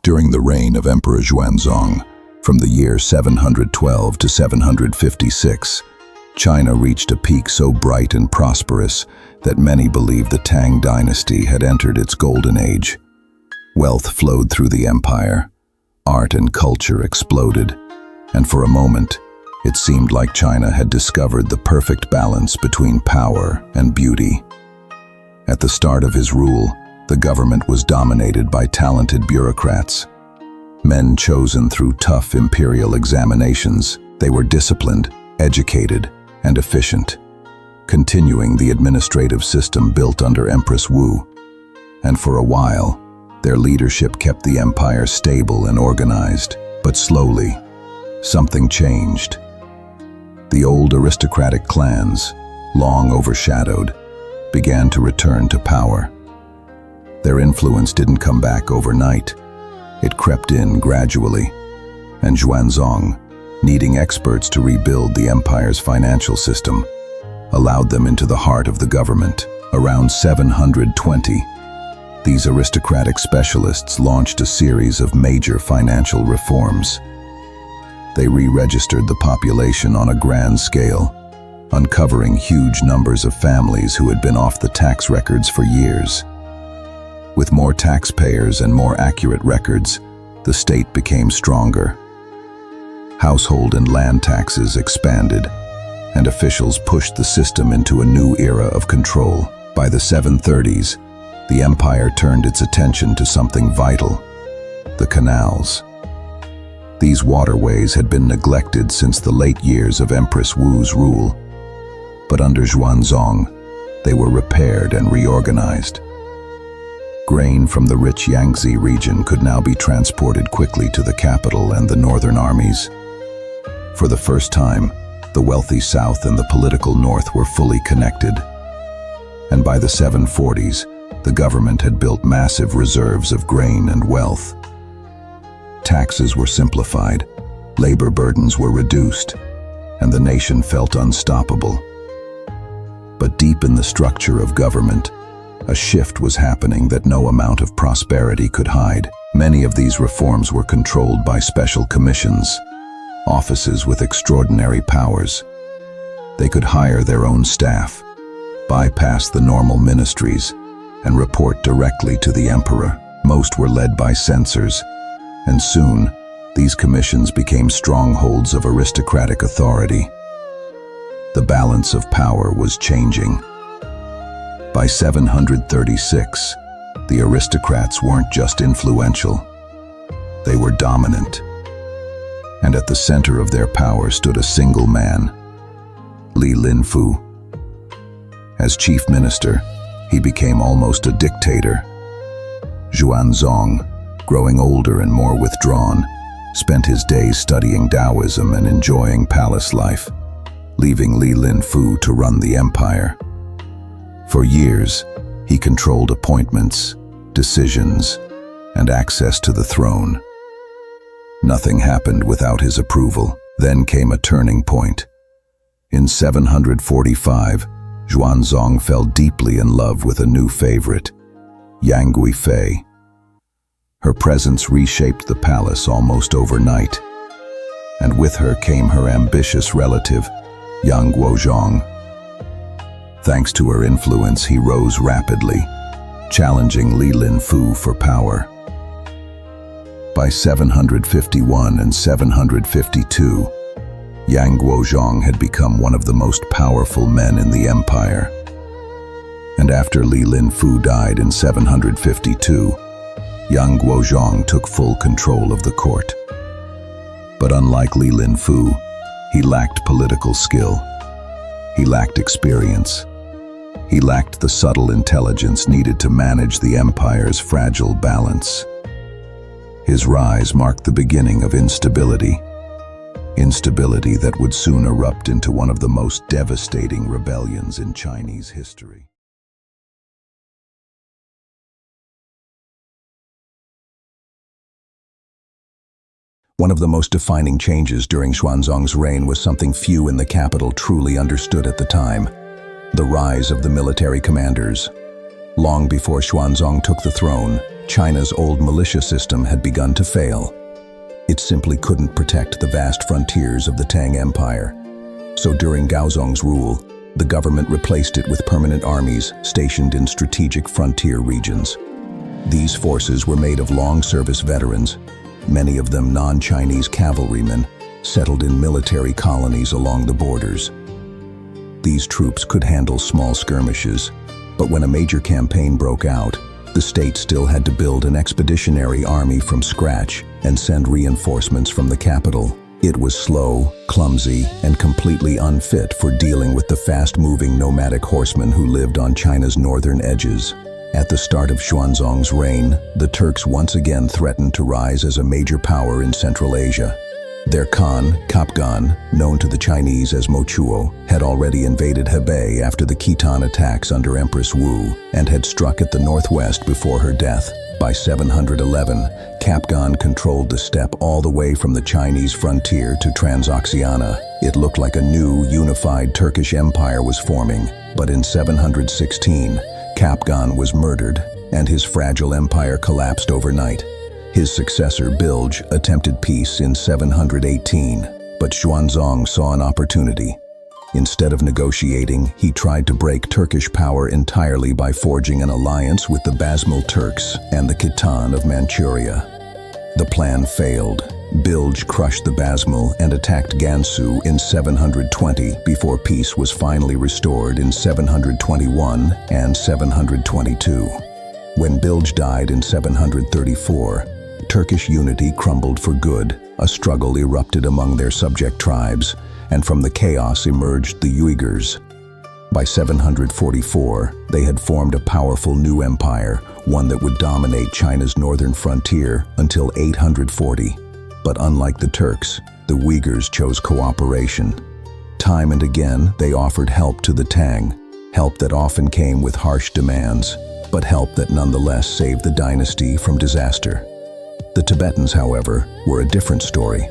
During the reign of Emperor Xuanzong, from the year 712 to 756, China reached a peak so bright and prosperous that many believed the Tang Dynasty had entered its golden age. Wealth flowed through the empire, art and culture exploded, and for a moment, it seemed like China had discovered the perfect balance between power and beauty. At the start of his rule, the government was dominated by talented bureaucrats. Men chosen through tough imperial examinations, they were disciplined, educated, and efficient, continuing the administrative system built under Empress Wu. And for a while, their leadership kept the empire stable and organized. But slowly, something changed. The old aristocratic clans, long overshadowed, began to return to power. Their influence didn't come back overnight. It crept in gradually, and Xuanzong, needing experts to rebuild the empire's financial system, allowed them into the heart of the government. Around 720, these aristocratic specialists launched a series of major financial reforms. They re-registered the population on a grand scale, uncovering huge numbers of families who had been off the tax records for years. With more taxpayers and more accurate records, the state became stronger. Household and land taxes expanded, and officials pushed the system into a new era of control. By the 730s, the empire turned its attention to something vital: the canals. These waterways had been neglected since the late years of Empress Wu's rule, but under Xuanzong, they were repaired and reorganized. Grain from the rich Yangtze region could now be transported quickly to the capital and the northern armies. For the first time, the wealthy south and the political north were fully connected. And by the 740s, the government had built massive reserves of grain and wealth. Taxes were simplified, labor burdens were reduced, and the nation felt unstoppable. But deep in the structure of government, a shift was happening that no amount of prosperity could hide. Many of these reforms were controlled by special commissions, offices with extraordinary powers. They could hire their own staff, bypass the normal ministries, and report directly to the emperor. Most were led by censors, and soon, these commissions became strongholds of aristocratic authority. The balance of power was changing. By 736, the aristocrats weren't just influential, they were dominant. And at the center of their power stood a single man, Li Linfu. As chief minister, he became almost a dictator. Xuanzong, growing older and more withdrawn, spent his days studying Taoism and enjoying palace life, leaving Li Linfu to run the empire. For years, he controlled appointments, decisions, and access to the throne. Nothing happened without his approval. Then came a turning point. In 745, Xuanzong fell deeply in love with a new favorite, Yang Guifei. Her presence reshaped the palace almost overnight, and with her came her ambitious relative, Yang Guozhong. Thanks to her influence, he rose rapidly, challenging Li Linfu for power. By 751 and 752, Yang Guozhong had become one of the most powerful men in the empire. And after Li Linfu died in 752, Yang Guozhong took full control of the court. But unlike Li Linfu, he lacked political skill. He lacked experience. He lacked the subtle intelligence needed to manage the empire's fragile balance. His rise marked the beginning of instability that would soon erupt into one of the most devastating rebellions in Chinese history. One of the most defining changes during Xuanzong's reign was something few in the capital truly understood at the time: the rise of the military commanders. Long before Xuanzong took the throne, China's old militia system had begun to fail. It simply couldn't protect the vast frontiers of the Tang Empire. So during Gaozong's rule, the government replaced it with permanent armies stationed in strategic frontier regions. These forces were made of long-service veterans, many of them non-Chinese cavalrymen, settled in military colonies along the borders. These troops could handle small skirmishes, but when a major campaign broke out, the state still had to build an expeditionary army from scratch and send reinforcements from the capital. It was slow, clumsy, and completely unfit for dealing with the fast-moving nomadic horsemen who lived on China's northern edges. At the start of Xuanzong's reign, the Turks once again threatened to rise as a major power in Central Asia. Their Khan, Kapgan, known to the Chinese as Mochuo, had already invaded Hebei after the Khitan attacks under Empress Wu and had struck at the northwest before her death. By 711, Kapgan controlled the steppe all the way from the Chinese frontier to Transoxiana. It looked like a new, unified Turkish empire was forming, but in 716, Kapgan was murdered, and his fragile empire collapsed overnight. His successor, Bilge, attempted peace in 718, but Xuanzong saw an opportunity. Instead of negotiating, he tried to break Turkish power entirely by forging an alliance with the Basmul Turks and the Khitan of Manchuria. The plan failed. Bilge crushed the Basmul and attacked Gansu in 720 before peace was finally restored in 721 and 722. When Bilge died in 734, Turkish unity crumbled for good. A struggle erupted among their subject tribes, and from the chaos emerged the Uyghurs. By 744, they had formed a powerful new empire, one that would dominate China's northern frontier until 840. But unlike the Turks, the Uyghurs chose cooperation. Time and again, they offered help to the Tang, help that often came with harsh demands, but help that nonetheless saved the dynasty from disaster. The Tibetans, however, were a different story.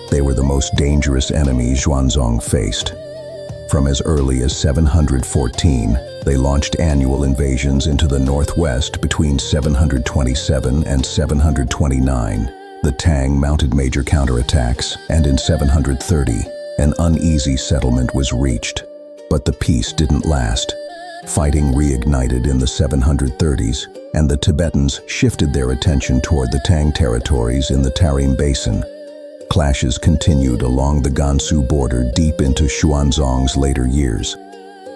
They were the most dangerous enemy Xuanzong faced. From as early as 714, they launched annual invasions into the northwest between 727 and 729. The Tang mounted major counterattacks, and in 730, an uneasy settlement was reached. But the peace didn't last. Fighting reignited in the 730s, and the Tibetans shifted their attention toward the Tang territories in the Tarim Basin. Clashes continued along the Gansu border deep into Xuanzong's later years.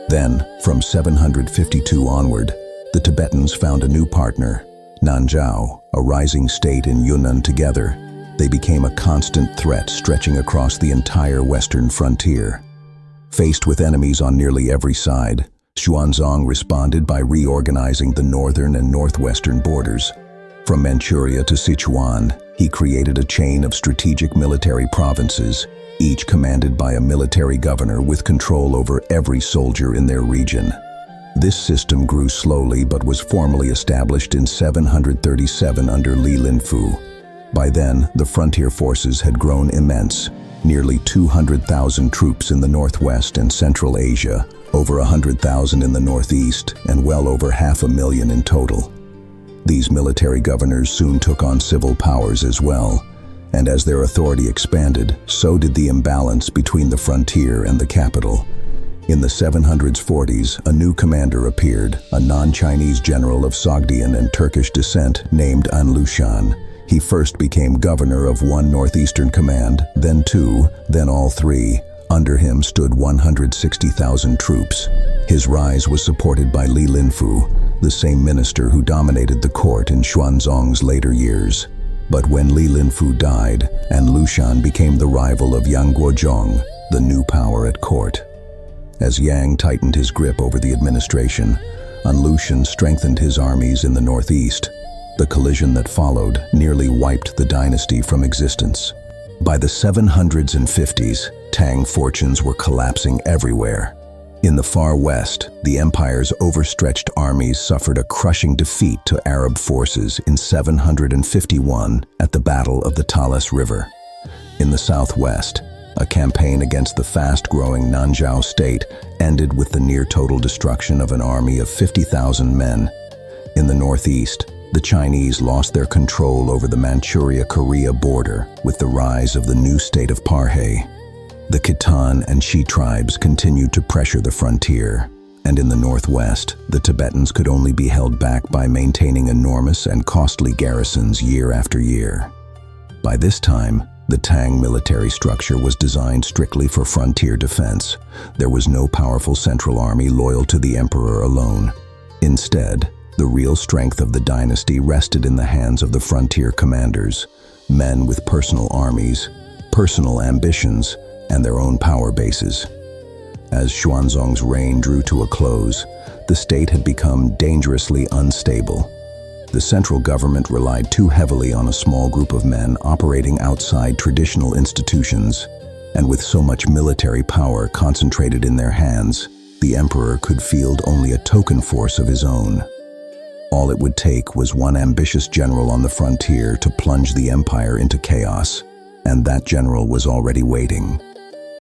Then, from 752 onward, the Tibetans found a new partner, Nanzhao, a rising state in Yunnan. Together, they became a constant threat stretching across the entire western frontier. Faced with enemies on nearly every side, Xuanzong responded by reorganizing the northern and northwestern borders. From Manchuria to Sichuan, he created a chain of strategic military provinces, each commanded by a military governor with control over every soldier in their region. This system grew slowly but was formally established in 737 under Li Linfu. By then, the frontier forces had grown immense, nearly 200,000 troops in the northwest and central Asia, over 100,000 in the northeast, and well over 500,000 in total. These military governors soon took on civil powers as well, and as their authority expanded, so did the imbalance between the frontier and the capital. In the 740s, a new commander appeared, a non-Chinese general of Sogdian and Turkish descent named An Lushan. He first became governor of one northeastern command, then two, then all three. Under him stood 160,000 troops. His rise was supported by Li Linfu, the same minister who dominated the court in Xuanzong's later years. But when Li Linfu died, An Lushan became the rival of Yang Guozhong, the new power at court. As Yang tightened his grip over the administration, An Lushan strengthened his armies in the northeast. The collision that followed nearly wiped the dynasty from existence. By the 700s and 50s, Tang fortunes were collapsing everywhere. In the far west, the empire's overstretched armies suffered a crushing defeat to Arab forces in 751 at the Battle of the Talas River. In the southwest, a campaign against the fast-growing Nanzhao state ended with the near-total destruction of an army of 50,000 men. In the northeast, The Chinese lost their control over the Manchuria-Korea border with the rise of the new state of Parhe. The Khitan and Shi tribes continued to pressure the frontier, and in the northwest, the Tibetans could only be held back by maintaining enormous and costly garrisons year after year. By this time, the Tang military structure was designed strictly for frontier defense. There was no powerful central army loyal to the emperor alone. Instead, the real strength of the dynasty rested in the hands of the frontier commanders, men with personal armies, personal ambitions, and their own power bases. As Xuanzong's reign drew to a close, the state had become dangerously unstable. The central government relied too heavily on a small group of men operating outside traditional institutions, and with so much military power concentrated in their hands, the emperor could field only a token force of his own. All it would take was one ambitious general on the frontier to plunge the empire into chaos, and that general was already waiting.